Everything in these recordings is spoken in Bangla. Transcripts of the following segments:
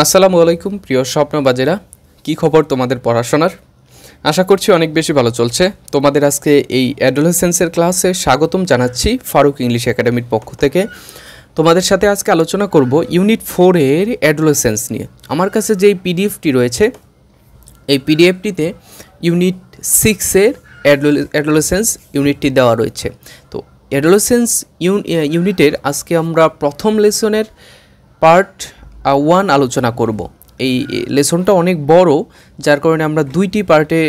আসসালামু আলাইকুম প্রিয় স্বপ্নবাজেরা, কি খবর তোমাদের পড়াশোনার? আশা করছি অনেক বেশি ভালো চলছে। তোমাদের আজকে এই অ্যাডোলেসেন্সের ক্লাসে স্বাগতম জানাচ্ছি ফারুক ইংলিশ একাডেমির পক্ষ থেকে। তোমাদের সাথে আজকে আলোচনা করব ইউনিট 4 এর অ্যাডোলেসেন্স নিয়ে। আমার কাছে যেই পিডিএফটি রয়েছে, এই পিডিএফটিতে ইউনিট 6 এর অ্যাডোলেসেন্স ইউনিটটি দেওয়া রয়েছে। তো অ্যাডোলেসেন্স ইউনিটের আজকে আমরা প্রথম লেসনের পার্ট 1 আলোচনা করব। এই লেসনটা অনেক বড়, যার কারণে আমরা দুইটি পার্টে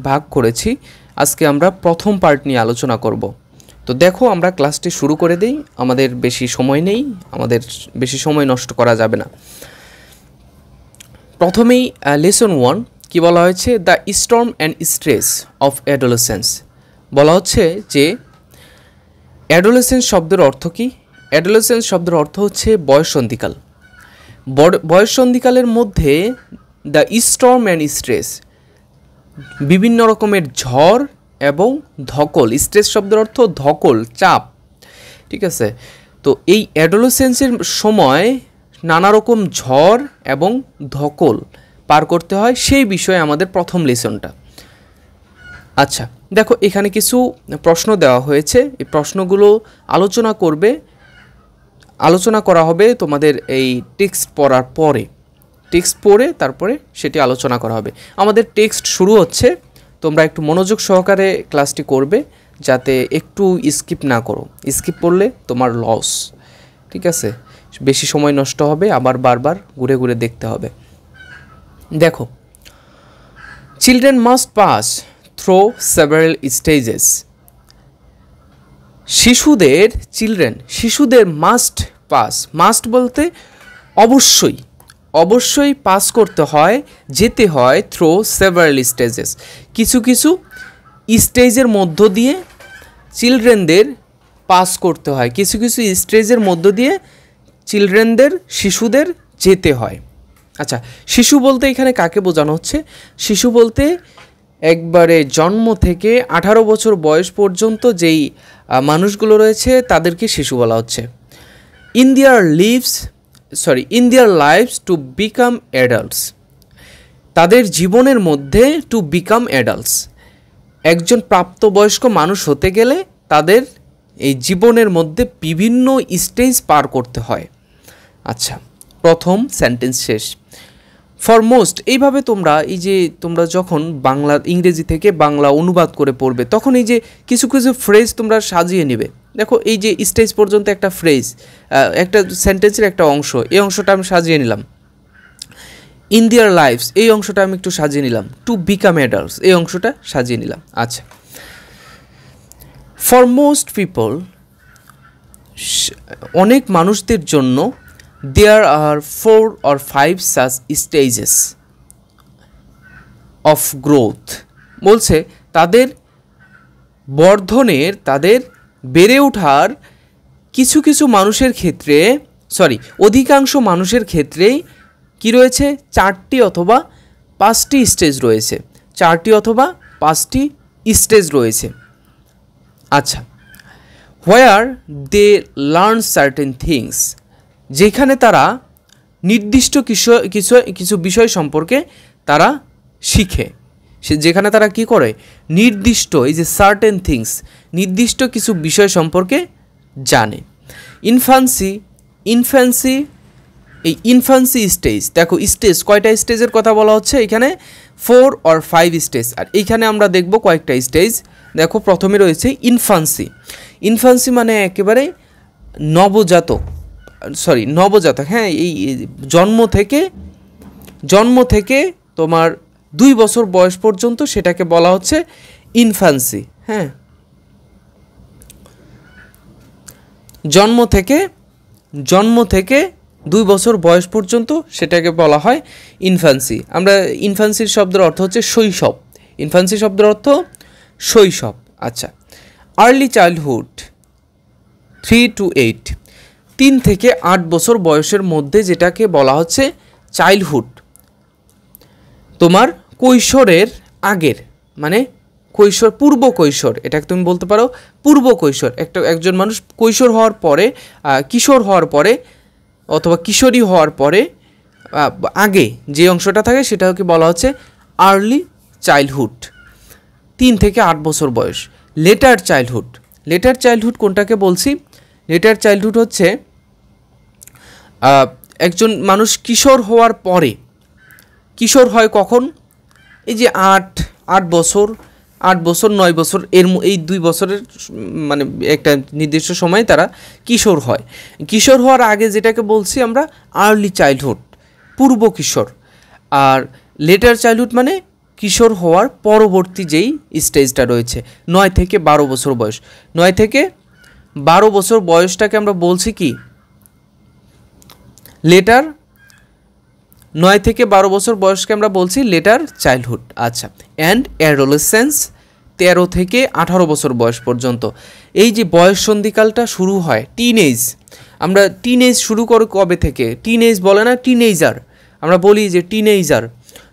ভাগ করেছি। আজকে আমরা প্রথম পার্ট নিয়ে আলোচনা করব। তো দেখো, আমরা ক্লাসটি শুরু করে দেই। আমাদের বেশি সময় নেই, আমাদের বেশি সময় নষ্ট করা যাবে না। প্রথমেই লেসন 1 কি বলা হয়েছে? The storm and stress of adolescence. বলা হচ্ছে যে অ্যাডোলেসেন্স শব্দের অর্থ কী? অ্যাডোলেসেন্স শব্দের অর্থ হচ্ছে বয়ঃসন্ধিকাল। বয়ঃসন্ধিকালের মধ্যে দ্য স্টর্ম অ্যান্ড স্ট্রেস, বিভিন্ন রকমের ঝড় এবং ধকল। স্ট্রেস শব্দের অর্থ ধকল, চাপ, ঠিক আছে? তো এই অ্যাডোলেসেন্সের সময় নানা রকম ঝড় এবং ধকল পার করতে হয়, সেই বিষয়ে আমাদের প্রথম লেসনটা। আচ্ছা, দেখো এখানে কিছু প্রশ্ন দেওয়া হয়েছে। এই প্রশ্নগুলো আলোচনা করা হবে তোমাদের এই টেক্সট পড়ার পরে। টেক্সট পড়ে তারপরে সেটি আলোচনা করা হবে। আমাদের টেক্সট শুরু হচ্ছে, তোমরা একটু মনোযোগ সহকারে ক্লাসটি করবে, যাতে একটু স্কিপ না করো। স্কিপ করলে তোমার লস, ঠিক আছে? বেশি সময় নষ্ট হবে, আবার বারবার ঘুরে ঘুরে দেখতে হবে। দেখো, children must pass through several stages. শিশুদের মাস্ট বলতে অবশ্যই পাস করতে হয়, যেতে হয় থ্রো সেভারাল স্টেজেস। কিছু স্টেজের মধ্য দিয়ে চিলড্রেনদের পাস করতে হয়, কিছু স্টেজের মধ্য দিয়ে শিশুদের যেতে হয়। আচ্ছা, শিশু বলতে এখানে কাকে বোঝানো হচ্ছে? শিশু বলতে একবারে জন্ম থেকে 18 বছর বয়স পর্যন্ত যেই মানুষগুলো রয়েছে তাদেরকে শিশু বলা হচ্ছে। In their lives to become adults. তাদের জীবনের মধ্যে টু বিকাম অ্যাডাল্টস, একজন প্রাপ্তবয়স্ক মানুষ হতে গেলে তাদের এই জীবনের মধ্যে বিভিন্ন স্টেজ পার করতে হয়। আচ্ছা, প্রথম সেন্টেন্স শেষ। ফরমোস্ট, এইভাবে তোমরা যখন ইংরেজি থেকে বাংলা অনুবাদ করে পড়বে, তখন এই যে কিছু ফ্রেজ তোমরা সাজিয়ে নেবে। দেখো, এই যে স্টেজ পর্যন্ত একটা ফ্রেজ, একটা সেন্টেন্সের একটা অংশ, এই অংশটা আমি সাজিয়ে নিলাম। ইন দেয়ার লাইফস, এই অংশটা আমি একটু সাজিয়ে নিলাম। টু বিকাম অ্যাডাল্টস, এই অংশটা সাজিয়ে নিলাম। আচ্ছা, ফর মোস্ট পিপল, অনেক মানুষদের জন্য, there are 4 or 5 such stages of growth। বলছে তাদের বর্ধনের, তাদের বেড়ে ওঠার অধিকাংশ মানুষের ক্ষেত্রেই কি রয়েছে? 4টি অথবা 5টি স্টেজ রয়েছে। 4টি অথবা 5টি স্টেজ রয়েছে। আচ্ছা, where they learn certain things, যেখানে তারা নির্দিষ্ট কিছু বিষয় সম্পর্কে তারা শিখে। যেখানে তারা কি করে? নির্দিষ্ট, এই যে সার্টেন থিংস, নির্দিষ্ট কিছু বিষয় সম্পর্কে জানে। Infancy stage. দেখো, স্টেজ কয়টা স্টেজের কথা বলা হচ্ছে এখানে? 4 or 5 স্টেজ। আর এইখানে আমরা দেখব কয়েকটা স্টেজ। দেখো, প্রথমে রয়েছে ইনফ্যান্সি মানে একেবারে নবজাতক। হ্যাঁ, এই জন্ম থেকে তোমার 2 বছর বয়স পর্যন্ত সেটাকে বলা হচ্ছে ইনফ্যান্সি। হ্যাঁ, জন্ম থেকে 2 বছর বয়স পর্যন্ত সেটাকে বলা হয় ইনফ্যান্সি। আমরা ইনফ্যান্সির শব্দের অর্থ হচ্ছে শৈশব। ইনফ্যান্সি শব্দের অর্থ শৈশব। আচ্ছা, আর্লি চাইল্ডহুড 3 to 8, 3 থেকে 8 বছর বয়সের মধ্যে যেটাকে বলা হচ্ছে চাইল্ডহুড। তোমার কৈশোরের আগের, মানে পূর্ব কৈশোর, এটাকে তুমি বলতে পারো পূর্ব কৈশোর। একজন মানুষ কিশোর হওয়ার পরে অথবা কিশোরী হওয়ার পরে আগে যে অংশটা থাকে সেটাকে বলা হচ্ছে আর্লি চাইল্ডহুড, 3 থেকে 8 বছর বয়স। লেটার চাইল্ডহুড, লেটার চাইল্ডহুড কোনটাকে বলছি? লেটার চাইল্ডহুড হচ্ছে একজন মানুষ কিশোর হওয়ার পরে, কিশোর হয় কখন? এই যে 8 বছর, 9 বছর, এই 2 বছরের মানে একটা নির্দিষ্ট সময়ে তারা কিশোর হয়। কিশোর হওয়ার আগে যেটাকে বলছি আমরা আর্লি চাইল্ডহুড, পূর্ব কিশোর। আর লেটার চাইল্ডহুড মানে কিশোর হওয়ার পরবর্তী যেই স্টেজটা রয়েছে, 9 থেকে 12 বছর বয়স। 9 থেকে 12 বছর বয়সটাকে আমরা বলছি কি? লেটার। 9 থেকে 12 বছর বয়সকে আমরা বলছি লেটার চাইল্ডহুড। আচ্ছা, অ্যান্ড অ্যাডোলেসেন্স 13 থেকে 18 বছর বয়স পর্যন্ত। এই যে বয়স সন্ধিকালটা শুরু হয়, টিনেজ। আমরা টিনেজ শুরু করি কবে থেকে? টিনেজ বলে না, টিনেজার। আমরা বলি যে টিনেজার,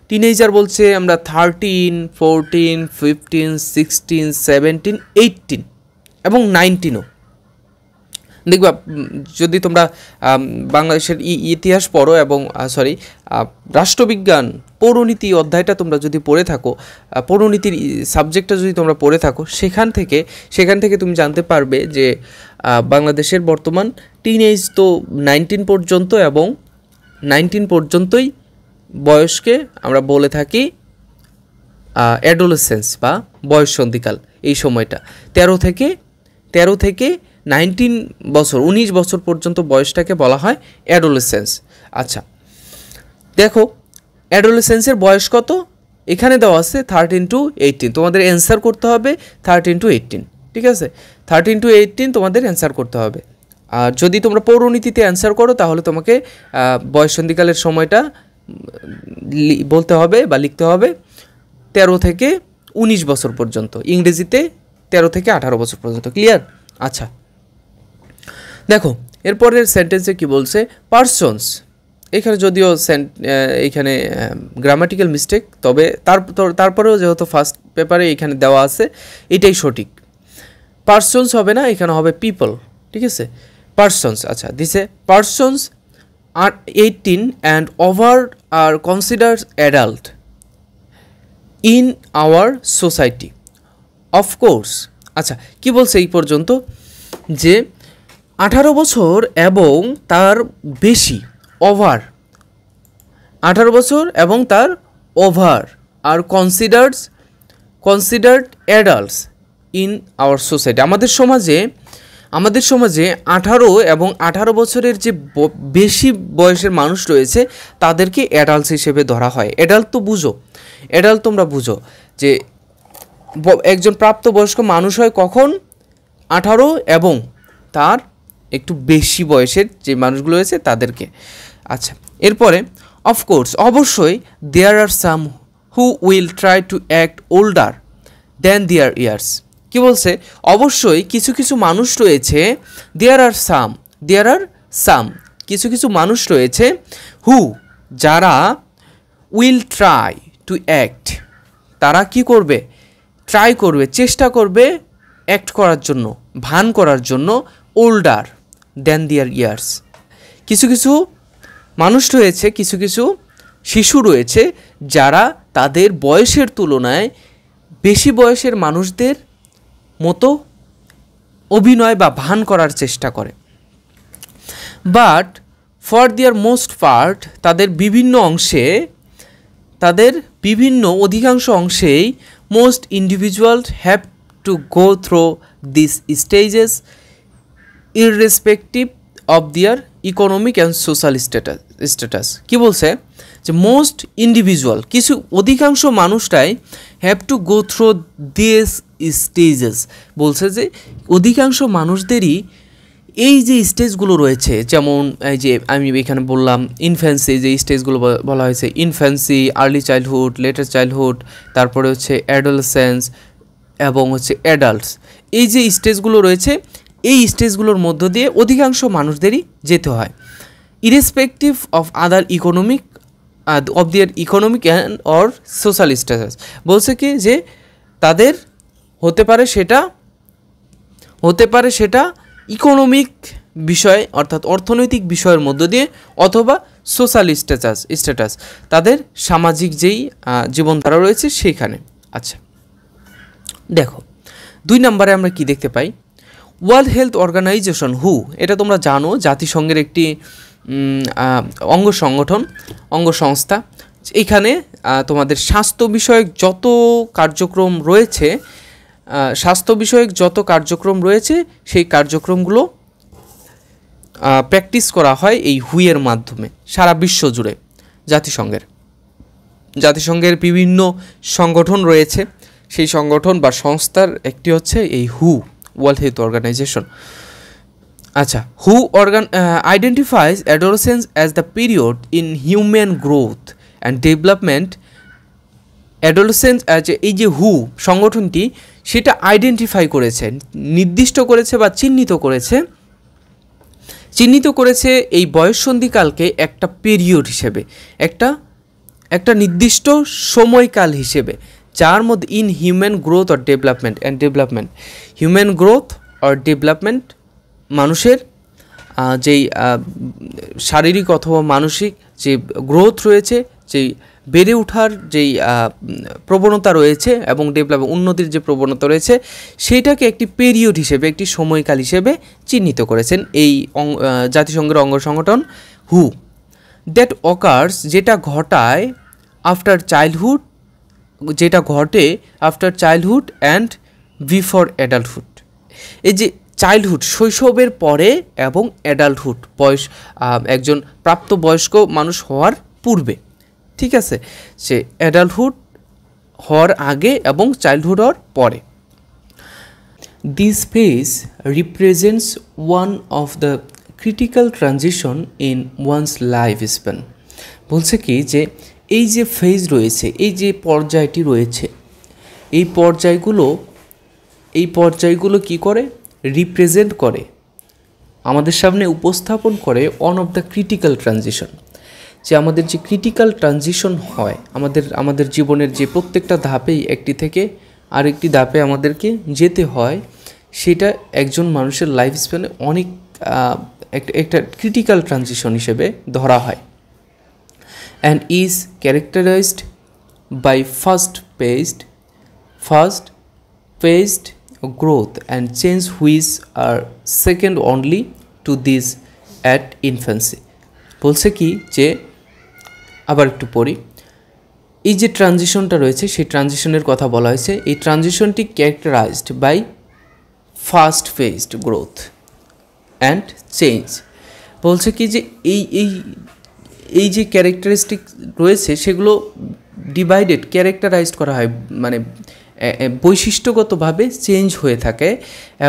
টিনেজার বলছে আমরা 13, 14, 15, 16, 17, 18 এবং 19ও। দেখবা যদি তোমরা বাংলাদেশের ইতিহাস পড়ো এবং রাষ্ট্রবিজ্ঞান পৌরনীতি অধ্যায়টা তোমরা যদি পড়ে থাকো, পৌরনীতির সাবজেক্টটা যদি তোমরা পড়ে থাকো, সেখান থেকে তুমি জানতে পারবে যে বাংলাদেশের বর্তমান টিনেজ তো 19 পর্যন্ত, এবং 19 পর্যন্তই বয়সকে আমরা বলে থাকি অ্যাডোলেসেন্স বা বয়স সন্ধিকাল। এই সময়টা 13 থেকে 19 বছর, 19 বছর পর্যন্ত বয়সটাকে বলা হয় অ্যাডোলেসেন্স। আচ্ছা, দেখো অ্যাডোলেসেন্সের বয়স কত? এখানে দেওয়া আছে 13 to 18। তোমাদের অ্যান্সার করতে হবে 13 to 18, ঠিক আছে? 13 to 18 তোমাদের অ্যান্সার করতে হবে। আর যদি তোমরা পৌরনীতিতে অ্যান্সার করো তাহলে তোমাকে বয়স সন্ধিকালের সময়টা বলতে হবে বা লিখতে হবে 13 থেকে 19 বছর পর্যন্ত, ইংরেজিতে 13 থেকে 18 বছর পর্যন্ত। ক্লিয়ার? আচ্ছা, দেখো এরপরের সেন্টেন্সে কি বলছে? পারসনস। এখানে যদিও এইখানে গ্রামাটিক্যাল মিস্টেক, তবে তারপরেও যেহেতু ফার্স্ট পেপারে এখানে দেওয়া আছে এটাই সঠিক। পারসনস হবে না, এখানে হবে পিপল, ঠিক আছে? পারসনস। আচ্ছা, দিছে persons R 18 and over are considered adult in our society, of course। আচ্ছা, কি বলছে এই পর্যন্ত? যে 18 বছর এবং তার বেশি, ওভার, 18 বছর এবং তার over R considered adults in our society. আমাদের সমাজে 18 এবং 18 বছরের যে বেশি বয়সের মানুষ রয়েছে তাদেরকে অ্যাডাল্টস হিসেবে ধরা হয়। অ্যাডাল্ট তো বুঝো, অ্যাডাল্ট তোমরা বুঝো যে একজন প্রাপ্তবয়স্ক মানুষ হয় কখন? 18 এবং তার একটু বেশি বয়সের যে মানুষগুলো রয়েছে তাদেরকে। আচ্ছা, এরপরে অফকোর্স, অবশ্যই, there are some who will try to act older than their years. কি বলছে? অবশ্যই কিছু কিছু মানুষ রয়েছে, দেয়ার আর সাম কিছু মানুষ রয়েছে, হু যারা, উইল ট্রাই টু অ্যাক্ট তারা কি করবে? ট্রাই করবে, চেষ্টা করবে, অ্যাক্ট করার জন্য, ভান করার জন্য, ওল্ডার দ্যান দেয়ার ইয়ার্স। কিছু কিছু মানুষ রয়েছে, কিছু কিছু শিশু রয়েছে যারা তাদের বয়সের তুলনায় বেশি বয়সের মানুষদের মতো অভিনয় বা ভান করার চেষ্টা করে। But for their most part, তাদের অধিকাংশ অংশেই most individual have to go through this stages irrespective of their economic and social status. কি বলছে? যে মোস্ট ইন্ডিভিজুয়াল, অধিকাংশ মানুষটাই have to go through this stages. বলছে যে অধিকাংশ মানুষদেরই এই যে স্টেজগুলো রয়েছে, যেমন এই যে আমি এখানে বললাম ইনফ্যান্সি, যে স্টেজগুলো বলা হয়েছে, infancy, early childhood, letter childhood, তারপরে হচ্ছে অ্যাডোলেসেন্স এবং হচ্ছে অ্যাডাল্টস। এই যে স্টেজগুলো রয়েছে, এই স্টেজগুলোর মধ্য দিয়ে অধিকাংশ মানুষদেরই যেতে হয়, irrespective of other economic and or social status. বলছে কি যে তাদের হতে পারে সেটা ইকোনমিক বিষয় অর্থাৎ অর্থনৈতিক বিষয়ের মধ্য দিয়ে, অথবা সোশ্যাল স্ট্যাটাস তাদের সামাজিক যেই জীবনধারা রয়েছে সেইখানে। আচ্ছা দেখো 2 নম্বরে আমরা কি দেখতে পাই, ওয়ার্ল্ড হেলথ অর্গানাইজেশন হু, এটা তোমরা জানো জাতিসংঘের একটি অঙ্গ সংস্থা। এখানে তোমাদের স্বাস্থ্য বিষয়ক যত কার্যক্রম রয়েছে সেই কার্যক্রমগুলো প্র্যাকটিস করা হয় এই হুয়ের মাধ্যমে সারা বিশ্ব জুড়ে। জাতিসংঘের বিভিন্ন সংগঠন রয়েছে, সেই সংগঠন বা সংস্থার একটি হচ্ছে এই হু, ওয়ার্ল্ড হেলথ অর্গানাইজেশন। আচ্ছা, হু identifies adolescence as the period in human growth and development. Adolescence এই যে হু সংগঠনটি সেটা আইডেন্টিফাই করেছে, নির্দিষ্ট করেছে বা চিহ্নিত করেছে এই বয়ঃসন্ধিকালকে একটা পিরিয়ড হিসেবে, একটা নির্দিষ্ট সময়কাল হিসেবে, যার মধ্যে in human growth or development human growth or development মানুষের যেই শারীরিক অথবা মানসিক যে গ্রোথ রয়েছে, যেই বেড়ে ওঠার যেই প্রবণতা রয়েছে এবং উন্নতির যে প্রবণতা রয়েছে সেইটাকে একটি পিরিয়ড হিসেবে, একটি সময়কাল হিসেবে চিহ্নিত করেছেন এই জাতিসংঘের অঙ্গ সংগঠন হু। দ্যাট অকার্স, যেটা ঘটে after childhood and before adulthood. এই যে চাইল্ডহুড শৈশবের পরে এবং অ্যাডাল্টহুড বয়স, একজন প্রাপ্তবয়স্ক মানুষ হওয়ার পূর্বে, ঠিক আছে, সে অ্যাডাল্টহুড হওয়ার আগে এবং চাইল্ডহুড হওয়ার পরে। This phase represents one of the critical transition in once life span. বলছে কি যে এই যে ফেজ রয়েছে, এই যে পর্যায়টি রয়েছে, এই পর্যায়গুলো কি করে, রিপ্রেজেন্ট করে, আমাদের সামনে উপস্থাপন করে one of the critical transition. যে আমাদের যে ক্রিটিক্যাল ট্রানজিশন হয় আমাদের জীবনের, যে প্রত্যেকটা ধাপেই একটি থেকে আরেকটি ধাপে আমাদেরকে যেতে হয়, সেটা একজন মানুষের লাইফ স্প্যানে অনেক একটা ক্রিটিক্যাল ট্রানজিশন হিসেবে ধরা হয়। And is characterised by fast paced growth and change which are second only to this at infancy। বলছে কি যে, আবার একটু পড়ি, এই যে ট্রানজিশনটা রয়েছে সেই ট্রানজিশনের কথা বলা হয়েছে। এই ট্রানজিশনটি characterized by fast paced growth and change. বলছে কি যে এই যে ক্যারেক্টারিস্টিক রয়েছে সেগুলো ক্যারেক্টারাইজড করা হয়, মানে বৈশিষ্ট্যগতভাবে চেঞ্জ হয়ে থাকে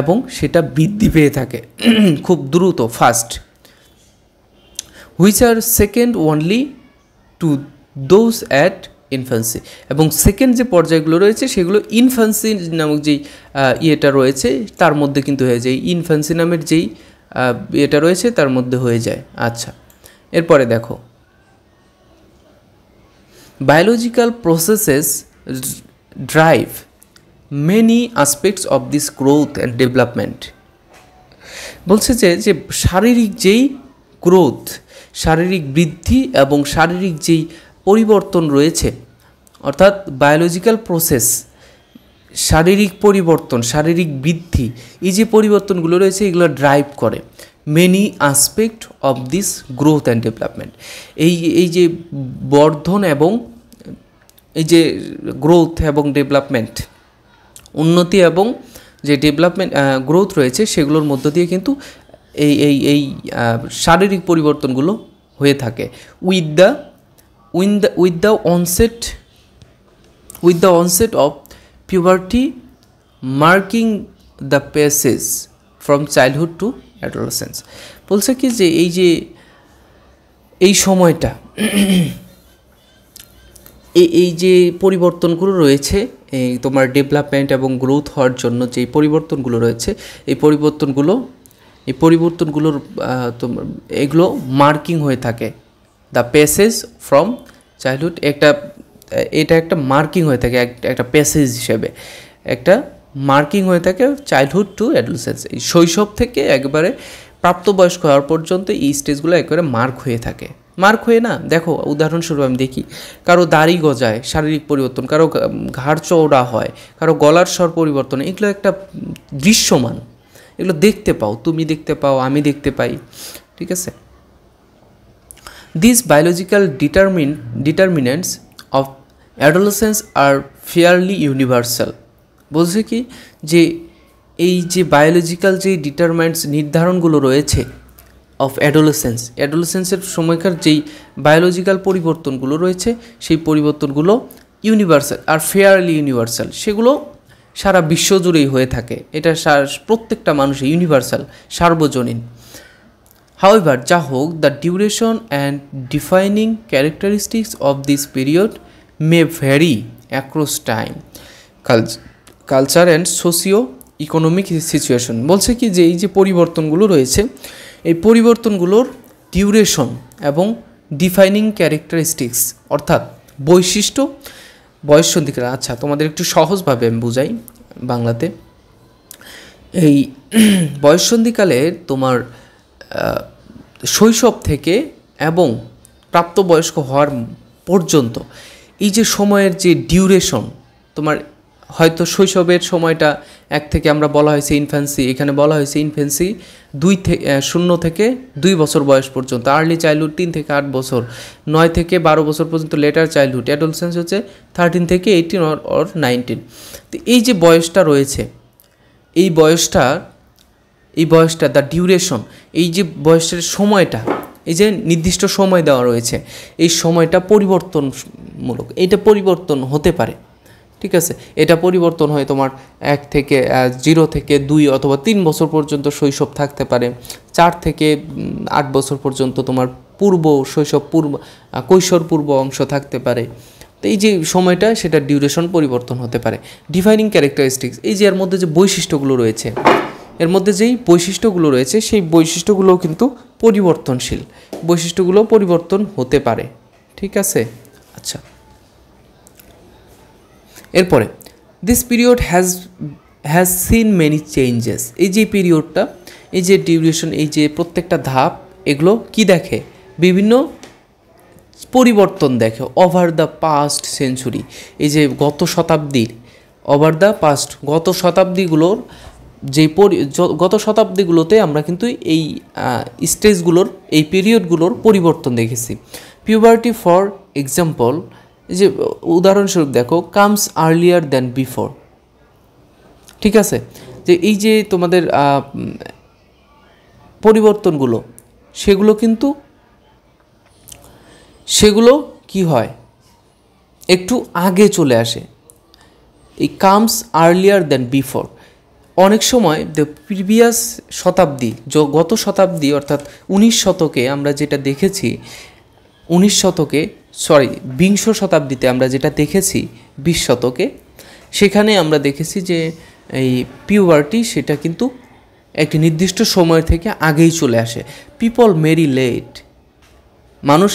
এবং সেটা বৃদ্ধি পেয়ে থাকে খুব দ্রুত, fast. Which are second only to those at infancy. এবং সেকেন্ড যে পর্যায়গুলো রয়েছে সেগুলো ইনফ্যান্সি নামক যেই ইয়েটা রয়েছে তার মধ্যে কিন্তু হয়ে যায়, ইনফ্যান্সি নামের যেই ইয়েটা রয়েছে তার মধ্যে হয়ে যায়। আচ্ছা, এরপরে দেখো, biological processes drive many aspects of this growth and development. বলছে যে শারীরিক যেই গ্রোথ, শারীরিক বৃদ্ধি এবং শারীরিক যেই পরিবর্তন রয়েছে, অর্থাৎ বায়োলজিক্যাল প্রসেস, শারীরিক পরিবর্তন, শারীরিক বৃদ্ধি, এই যে পরিবর্তনগুলো রয়েছে এগুলো ড্রাইভ করে many aspect of this growth and development. এই যে বর্ধন এবং এই যে গ্রোথ এবং ডেভেলপমেন্ট, উন্নতি এবং যে ডেভেলপমেন্ট গ্রোথ রয়েছে সেগুলোর মধ্য দিয়ে কিন্তু এই শারীরিক পরিবর্তনগুলো হয়ে থাকে। With the onset of puberty marking the passage from childhood to adolescence. বলছে কি যে এই সময়টা, এই যে পরিবর্তনগুলো রয়েছে, এই তোমার ডেভেলপমেন্ট এবং গ্রোথ হওয়ার জন্য যে পরিবর্তনগুলো রয়েছে, এই পরিবর্তনগুলোর তোমার এগুলো মার্কিং হয়ে থাকে। দ্য প্যাসেজ ফ্রম চাইল্ডহুড, এটা একটা মার্কিং হয়ে থাকে, একটা প্যাসেজ হিসেবে একটা মার্কিং হয়ে থাকে চাইল্ডহুড টু অ্যাডোলেসেন্স। এই শৈশব থেকে একবারে প্রাপ্তবয়স্ক হওয়ার পর্যন্ত এই স্টেজগুলো একেবারে মার্ক হয়ে থাকে, মার্ক হয়ে না। দেখো উদাহরণস্বরূপ আমি দেখি, কারো দাড়ি গজায়, শারীরিক পরিবর্তন, কারো ঘাড় চওড়া হয়, কারো গলার স্বর পরিবর্তন, এগুলো একটা দৃশ্যমান, এগুলো দেখতে পাও, তুমি দেখতে পাও, আমি দেখতে পাই, ঠিক আছে। This biological determinants of adolescence are fairly universal. বলছে কি যে এই যে বায়োলজিক্যাল যে নির্ধারণগুলো রয়েছে অফ অ্যাডোলেসেন্সের সময়কার যেই বায়োলজিক্যাল পরিবর্তনগুলো রয়েছে, সেই পরিবর্তনগুলো ইউনিভার্সাল আর ফেয়ারলি ইউনিভার্সাল, সেগুলো সারা বিশ্বজুড়েই হয়ে থাকে। এটা প্রত্যেকটা মানুষের ইউনিভার্সাল, সার্বজনীন। হাউএভার, যা হোক, the duration and defining characteristics of this period may vary across time, culture and socio economic situation. বলছে কি যে এই যে পরিবর্তনগুলো রয়েছে, এই পরিবর্তনগুলোর ডিউরেশন এবং ডিফাইনিং ক্যারেক্টারিস্টিক্স অর্থাৎ বৈশিষ্ট্য, বয়ঃসন্ধিকাল। আচ্ছা, তোমাদের একটু সহজভাবে আমি বুঝাই বাংলাতে। এই বয়ঃসন্ধিকালে তোমার শৈশব থেকে এবং প্রাপ্তবয়স্ক হওয়ার পর্যন্ত এই যে সময়ের যে ডিউরেশন, তোমার হয়তো শৈশবের সময়টা এক থেকে আমরা বলা হয়েছে ইনফ্যান্সি, এখানে বলা হয়েছে ইনফ্যান্সি 0 থেকে 2 বছর বয়স পর্যন্ত, আর্লি চাইল্ডহুড 3 থেকে 8 বছর, 9 থেকে 12 বছর পর্যন্ত লেটার চাইল্ডহুড, অ্যাডোলেসেন্স হচ্ছে 13 থেকে 18 or 19। তো এই যে বয়সটা রয়েছে, এই বয়সটা দ্য ডিউরেশন, এই যে বয়সের সময়টা, এই যে নির্দিষ্ট সময় দেওয়া রয়েছে, এই সময়টা পরিবর্তনমূলক, এটা পরিবর্তন হতে পারে, ঠিক আছে। এটা পরিবর্তন হয় তোমার 0 থেকে 2 অথবা 3 বছর পর্যন্ত শৈশব থাকতে পারে, 4 থেকে 8 বছর পর্যন্ত তোমার কৈশোর পূর্ব অংশ থাকতে পারে। তো এই যে সময়টা, সেটা ডিউরেশন পরিবর্তন হতে পারে। ডিফাইনিং ক্যারেক্টারিস্টিক্স, এই যে এর মধ্যে যে বৈশিষ্ট্যগুলো রয়েছে, সেই বৈশিষ্ট্যগুলোও কিন্তু পরিবর্তনশীল, বৈশিষ্ট্যগুলো পরিবর্তন হতে পারে, ঠিক আছে। আচ্ছা, এরপরে this period has seen many changes. এই যে পিরিয়ডটা, এই যে ডিউরেশন, এই যে প্রত্যেকটা ধাপ, এগুলো কি দেখে? বিভিন্ন পরিবর্তন দেখে ওভার দ্য পাস্ট সেঞ্চুরি। এই যে গত শতাব্দীগুলোর যে গত শতাব্দীগুলোতে আমরা কিন্তু এই স্টেজগুলোর, এই পিরিয়ডগুলোর পরিবর্তন দেখেছি। পিউবার্টি ফর এক্সাম্পল, যে উদাহরণস্বরূপ দেখো, কামস আর্লিয়ার দ্যান বিফোর, ঠিক আছে। যে এই যে তোমাদের পরিবর্তনগুলো, সেগুলো কি হয়, একটু আগে চলে আসে। এই কামস আর্লিয়ার দ্যান বিফোর, অনেক সময় দ্য প্রিভিয়াস শতাব্দী, গত শতাব্দী অর্থাৎ 19 শতকে আমরা যেটা দেখেছি, 20 শতাব্দীতে আমরা যেটা দেখেছি 20 শতকে, সেখানে আমরা দেখেছি যে এই পিউবার্টি, সেটা কিন্তু একটি নির্দিষ্ট সময় থেকে আগেই চলে আসে। পিপল মেরি লেট, মানুষ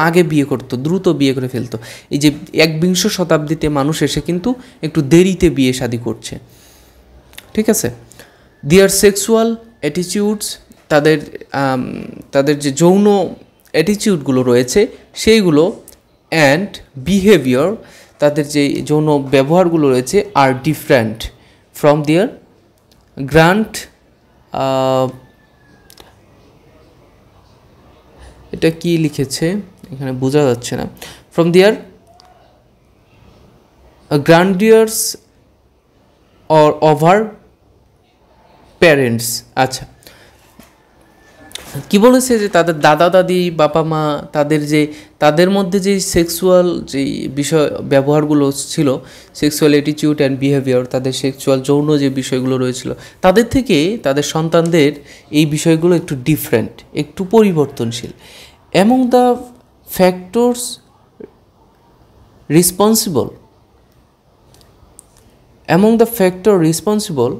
আগে বিয়ে করতো, দ্রুত বিয়ে করে ফেলতো। এই যে 21 শতাব্দীতে মানুষ এসে কিন্তু একটু দেরিতে বিয়ে শাদী করছে, ঠিক আছে। দেয়ার সেক্সুয়াল অ্যাটিটিউডস, তাদের যে যৌন অ্যাটিটিউডগুলো রয়েছে সেইগুলো, অ্যান্ড বিহেভিয়ার, তাদের যে যৌন ব্যবহারগুলো রয়েছে, আর ডিফারেন্ট ফ্রম দেয়ার গ্র্যান্ড, এটা কি লিখেছে এখানে বোঝা যাচ্ছে না, from their grandeurs or over parents. আচ্ছা, কি বলেছে যে তাদের দাদা দাদি, বাবা মা, তাদের মধ্যে যে সেক্সুয়াল যে বিষয় ব্যবহারগুলো ছিল, সেক্সুয়াল অ্যাটিটিউড অ্যান্ড বিহেভিয়ার, তাদের সেক্সুয়াল যৌন যে বিষয়গুলো রয়েছিল, তাদের থেকে তাদের সন্তানদের এই বিষয়গুলো একটু ডিফারেন্ট, একটু পরিবর্তনশীল। Among the factors responsible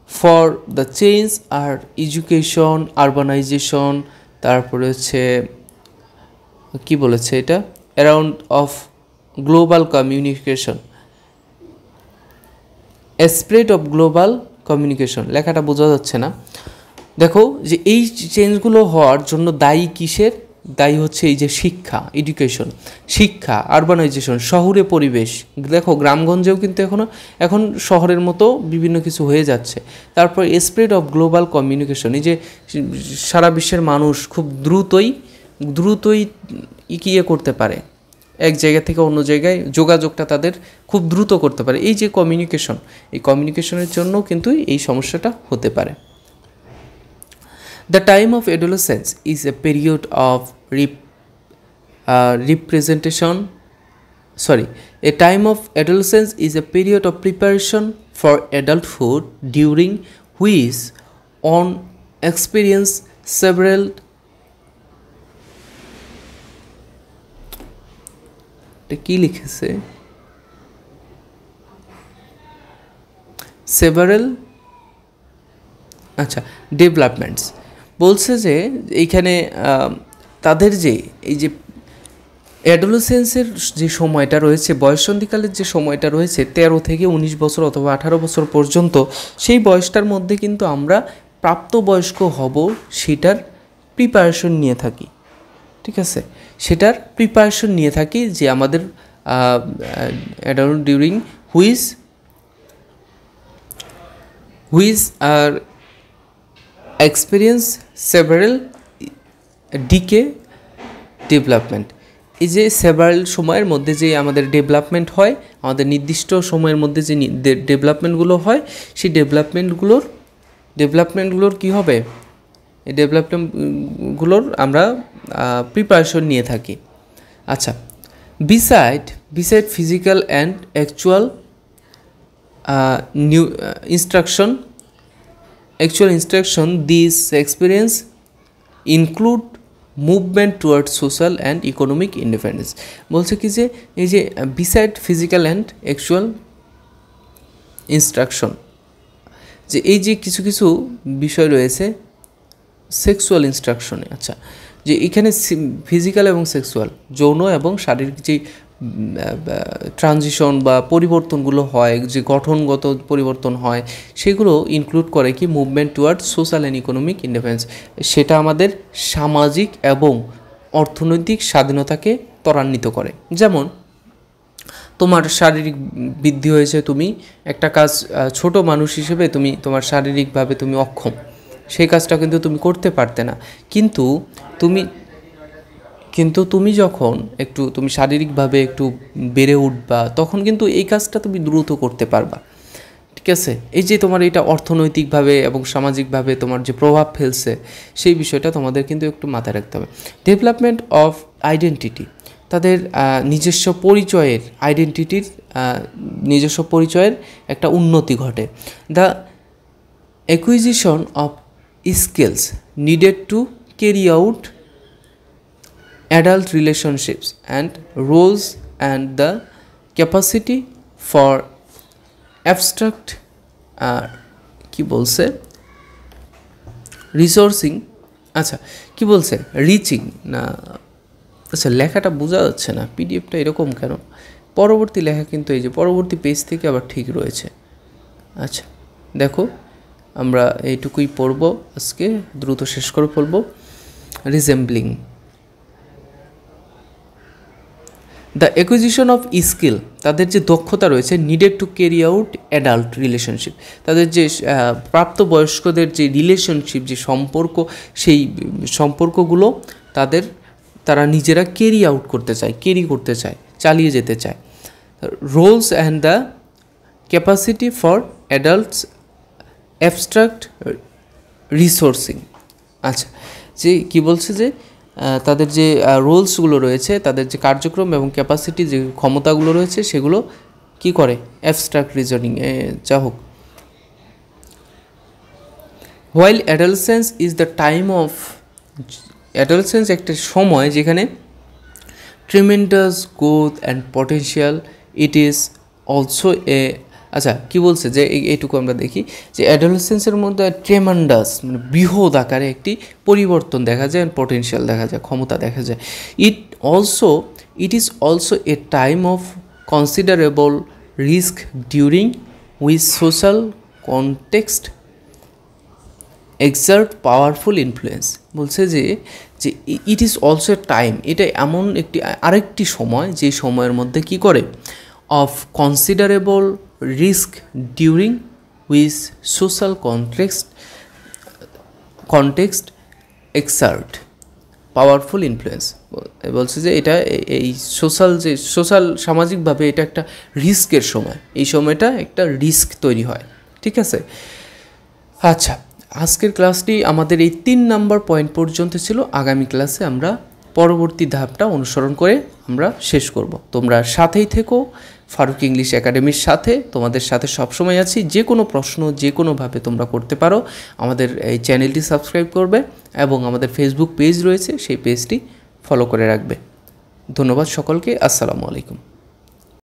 for the change are education, urbanisation, তারপরে হচ্ছে কি বলেছে এটা, around of global communication, spread of global communication, লেখাটা বোঝা যাচ্ছে না। দেখো যে এই চেঞ্জগুলো হওয়ার জন্য দায়ী কিসের, দায়ী হচ্ছে এই যে শিক্ষা, এডুকেশন, শিক্ষা, আরবানাইজেশন, শহুরে পরিবেশ। দেখো গ্রামগঞ্জেও কিন্তু এখন শহরের মতো বিভিন্ন কিছু হয়ে যাচ্ছে। তারপর স্প্রেড অফ গ্লোবাল কমিউনিকেশন, এই যে সারা বিশ্বের মানুষ খুব দ্রুতই ইয়ে করতে পারে, এক জায়গা থেকে অন্য জায়গায় যোগাযোগটা তাদের খুব দ্রুত করতে পারে। এই যে কমিউনিকেশন, এই কমিউনিকেশনের জন্য কিন্তু এই সমস্যাটা হতে পারে। The time of adolescence is a period of a time of adolescence is a period of preparation for adulthood during which one experience several developments। বলছে যে এইখানে তাদের যে এই যে অ্যাডোলেসেন্সের যে সময়টা রয়েছে, বয়ঃসন্ধিকালের যে সময়টা রয়েছে 13 থেকে 19 বছর অথবা 18 বছর পর্যন্ত, সেই বয়সটার মধ্যে কিন্তু আমরা প্রাপ্তবয়স্ক হব সেটার প্রিপারেশন নিয়ে থাকি। ঠিক আছে, সেটার প্রিপারেশন নিয়ে থাকি যে আমাদের during which are experience several ডিকে ডেভেলপমেন্ট। এই যে সেভারেল সময়ের মধ্যে যে আমাদের ডেভেলপমেন্ট হয়, আমাদের নির্দিষ্ট সময়ের মধ্যে যে ডেভেলপমেন্টগুলো হয়, সেই ডেভেলপমেন্টগুলোর কী হবে, এই ডেভেলপমেন্টগুলোর আমরা প্রিপারেশন নিয়ে থাকি। আচ্ছা, beside physical and actual instruction, these experience include movement towards social and economic independence। বলছে কি যে এই যে beside physical and actual instruction, যে এই যে কিছু কিছু বিষয় রয়েছে সেক্সুয়াল ইনস্ট্রাকশনে। আচ্ছা, যে এখানে ফিজিক্যাল এবং সেক্সুয়াল, যৌন এবং শারীরিক যে ট্রানজিশন বা পরিবর্তনগুলো হয়, যে গঠনগত পরিবর্তন হয়, সেগুলো ইনক্লুড করে কি movement towards social and economic independence. সেটা আমাদের সামাজিক এবং অর্থনৈতিক স্বাধীনতাকে ত্বরান্বিত করে। যেমন তোমার শারীরিক বৃদ্ধি হয়েছে, তুমি একটা কাজ, ছোট মানুষ হিসেবে তোমার শারীরিকভাবে তুমি অক্ষম, সেই কাজটা কিন্তু তুমি করতে পারতে না, কিন্তু তুমি যখন তুমি শারীরিকভাবে একটু বেড়ে উঠবা, তখন কিন্তু এই কাজটা তুমি দ্রুত করতে পারবা। ঠিক আছে, এই যে তোমার এটা অর্থনৈতিকভাবে এবং সামাজিকভাবে তোমার যে প্রভাব ফেলছে, সেই বিষয়টা তোমাদের কিন্তু একটু মাথায় রাখতে হবে। ডেভেলপমেন্ট অফ আইডেন্টিটি, তাদের নিজস্ব পরিচয়ের একটা উন্নতি ঘটে। The acquisition of skills needed to carry out adult relationships and roles and the capacity for abstract কি বলছে রিসোর্সিং, আচ্ছা কি বলছে রিচিং না, আচ্ছা লেখাটা বোঝা যাচ্ছে না, পিডিএফটা এরকম কেন, পরবর্তী লেখা কিন্তু এই যে পরবর্তী পেজ থেকে আবার ঠিক রয়েছে। আচ্ছা দেখো, আমরা এইটুকুই পড়ব আজকে, দ্রুত শেষ করে ফেলব। রিজেম্বলিং দ্য অ্যাকুইজিশন অফ স্কিল, তাদের যে দক্ষতা রয়েছে, needed to carry out adult relationship, তাদের যে প্রাপ্তবয়স্কদের যে রিলেশনশিপ, যে সম্পর্ক, সেই সম্পর্কগুলো তারা নিজেরা ক্যারি করতে চায়, চালিয়ে যেতে চায়। Roles and the capacity for adults abstract resourcing. আচ্ছা, যে কি বলছে যে তাদের যে রোলসগুলো রয়েছে, তাদের যে কার্যক্রম এবং ক্যাপাসিটি, যে ক্ষমতাগুলো রয়েছে, সেগুলো কি করে অ্যাবস্ট্রাক্ট রিজনিং, যা হোক। While adolescence is the time of, adolescence একটা সময় যেখানে tremendous growth and potential, it is also a, আচ্ছা কি বলছে যে এইটুকু আমরা দেখি যে অ্যাডোলেসেন্সের মধ্যে ট্রেমান্ডাস মানে বৃহৎ আকারে একটি পরিবর্তন দেখা যায়, পটেনশিয়াল দেখা যায়, ক্ষমতা দেখা যায়। It is also a time of considerable risk during with social context excerpt powerful influence বলছে যে যে ইট ইজ অলসো টাইম, এটা এমন আরেকটি সময় যে সময়ের মধ্যে কি করে of considerable risk during with social context excerpt powerful influence বলছে যে এটা এই সামাজিকভাবে এটা একটা রিস্কের সময়, এই সময়টা একটা রিস্ক তৈরি হয়। ঠিক আছে, আচ্ছা আজকের ক্লাসটি আমাদের এই 3 নাম্বার পয়েন্ট পর্যন্ত ছিল। আগামী ক্লাসে আমরা পরবর্তী ধাপটা অনুসরণ করে আমরা শেষ করব। তোমরা সাথেই থেকো, ফারুক ইংলিশ একাডেমির সাথে, তোমাদের সাথে সবসময় আছি। যে কোনো প্রশ্ন যে কোনোভাবে তোমরা করতে পারো। আমাদের এই চ্যানেলটি সাবস্ক্রাইব করবে এবং আমাদের ফেসবুক পেজ রয়েছে, সেই পেজটি ফলো করে রাখবে। ধন্যবাদ সকলকে, আসসালামু আলাইকুম।